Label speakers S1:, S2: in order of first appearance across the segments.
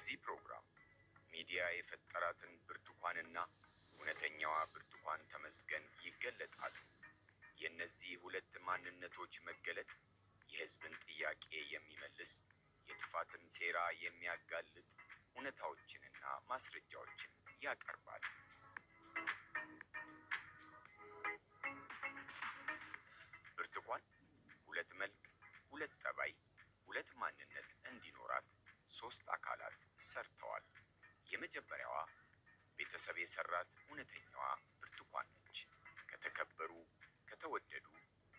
S1: በዚህ ፕሮግራም ሚዲያ የፈጠራትን ብርቱካንና እውነተኛዋ ብርቱካን ተመስገን ይገለጣሉ። የነዚህ ሁለት ማንነቶች መገለጥ የህዝብን ጥያቄ የሚመልስ የጥፋትን ሴራ የሚያጋልጥ እውነታዎችንና ማስረጃዎችን ያቀርባል። ብርቱካን ሁለት መልክ፣ ሁለት ጠባይ፣ ሁለት ማንነት እንዲኖራት ሶስት አካላት ሰርተዋል። የመጀመሪያዋ ቤተሰብ የሰራት እውነተኛዋ ብርቱካን ነች። ከተከበሩ ከተወደዱ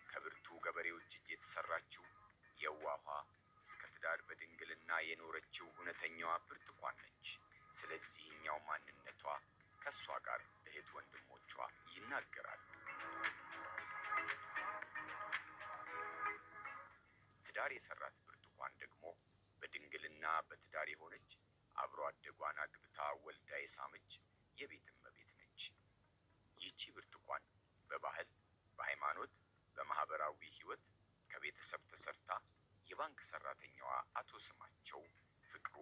S1: ከብርቱ ገበሬዎች እጅ የተሰራችው የዋሃ እስከ ትዳር በድንግልና የኖረችው እውነተኛዋ ብርቱካን ነች። ስለዚህኛው ማንነቷ ከሷ ጋር እህት ወንድሞቿ ይናገራሉ። ትዳር የሰራት ብርቱካን ደግሞ በድንግልና በትዳር የሆነች አብሮ አደጓን አግብታ ወልዳ የሳመች የቤት እመቤት ነች። ይህቺ ብርቱካን በባህል፣ በሃይማኖት፣ በማህበራዊ ህይወት ከቤተሰብ ተሰርታ የባንክ ሰራተኛዋ አቶ ስማቸው ፍቅሩ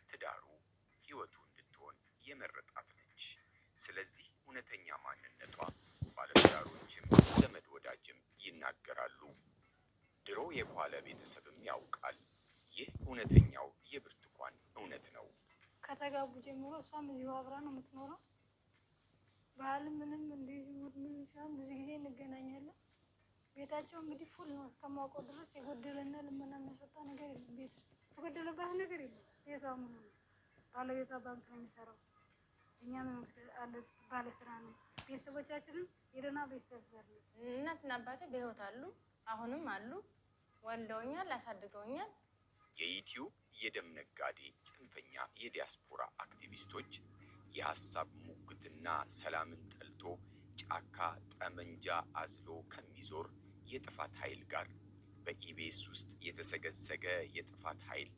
S1: ትዳሩ ህይወቱ እንድትሆን የመረጣት ነች። ስለዚህ እውነተኛ ማንነቷ ባለትዳሮችም ዘመድ ወዳጅም ይናገራሉ። ድሮ የኳለ ቤተሰብም ያውቃል። ይህ እውነተኛው የብርቱካን እውነት ነው።
S2: ከተጋቡ ጀምሮ እሷም እዚሁ አብራ ነው የምትኖረው። ባህልም ምንም እንደዚህ ምን ይችላል ብዙ ጊዜ እንገናኛለን። ቤታቸው እንግዲህ ፉል ነው እስከማውቀው ድረስ የጎደለና ልመና የሚያስወጣ ነገር የለም። ቤት ውስጥ የጎደለባት ነገር የለም። ቤቷ ሙሉ ነው። ባለቤቷ ባንክ ነው የሚሰራው። እኛም ባለ ስራ ነው። ቤተሰቦቻችንም የደህና ቤተሰብ ዘር ነው።
S3: እናትና አባቴ በህይወት አሉ፣ አሁንም አሉ። ወልደውኛል፣ አሳድገውኛል።
S1: የዩቲዩብ የደም ነጋዴ ጽንፈኛ የዲያስፖራ አክቲቪስቶች የሐሳብ ሙግትና ሰላምን ጠልቶ ጫካ ጠመንጃ አዝሎ ከሚዞር የጥፋት ኃይል ጋር በኢቢኤስ ውስጥ የተሰገሰገ የጥፋት ኃይል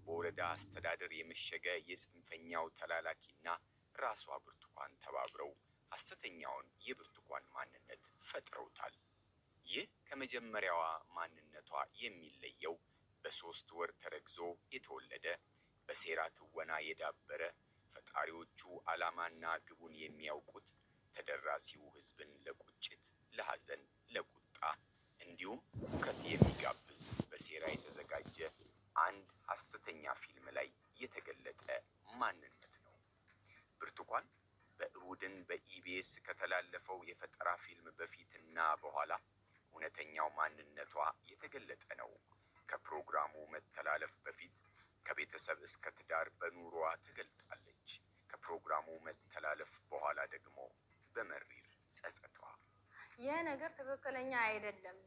S1: በወረዳ አስተዳደር የመሸገ የጽንፈኛው ተላላኪና ራሷ ብርቱካን ተባብረው ሐሰተኛውን የብርቱካን ማንነት ፈጥረውታል። ይህ ከመጀመሪያዋ ማንነቷ የሚለየው በ3 ወር ተረግዞ የተወለደ በሴራ ትወና የዳበረ ፈጣሪዎቹ ዓላማና ግቡን የሚያውቁት ተደራሲው ህዝብን ለቁጭት፣ ለሐዘን፣ ለቁጣ እንዲሁም ሁከት የሚጋብዝ በሴራ የተዘጋጀ አንድ ሐሰተኛ ፊልም ላይ የተገለጠ ማንነት ነው። ብርቱካን በእሁድን በኢቢኤስ ከተላለፈው የፈጠራ ፊልም በፊትና በኋላ እውነተኛው ማንነቷ የተገለጠ ነው። ከፕሮግራሙ መተላለፍ በፊት ከቤተሰብ እስከ ትዳር በኑሮዋ ተገልጣለች። ከፕሮግራሙ መተላለፍ በኋላ ደግሞ በመሪር ጸጸቷ
S3: ይህ ነገር ትክክለኛ አይደለም፣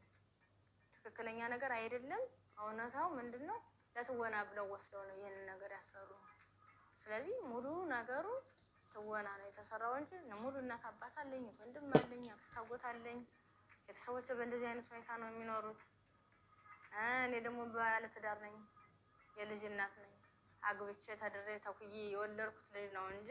S3: ትክክለኛ ነገር አይደለም። እውነታው ምንድነው? ለትወና ብለው ወስደው ነው ይሄን ነገር ያሰሩ። ስለዚህ ሙሉ ነገሩ ትወና ነው የተሰራው እንጂ ሙሉ እናት አባት አለኝ፣ ወንድም አለኝ፣ አክስት አጎት አለኝ። ቤተሰቦቼ በእንደዚህ አይነት ሁኔታ ነው የሚኖሩት። እኔ ደግሞ ባለ ትዳር ነኝ፣ የልጅ እናት ነኝ። አግብቼ ተድሬ ተኩዬ የወለድኩት ልጅ ነው እንጂ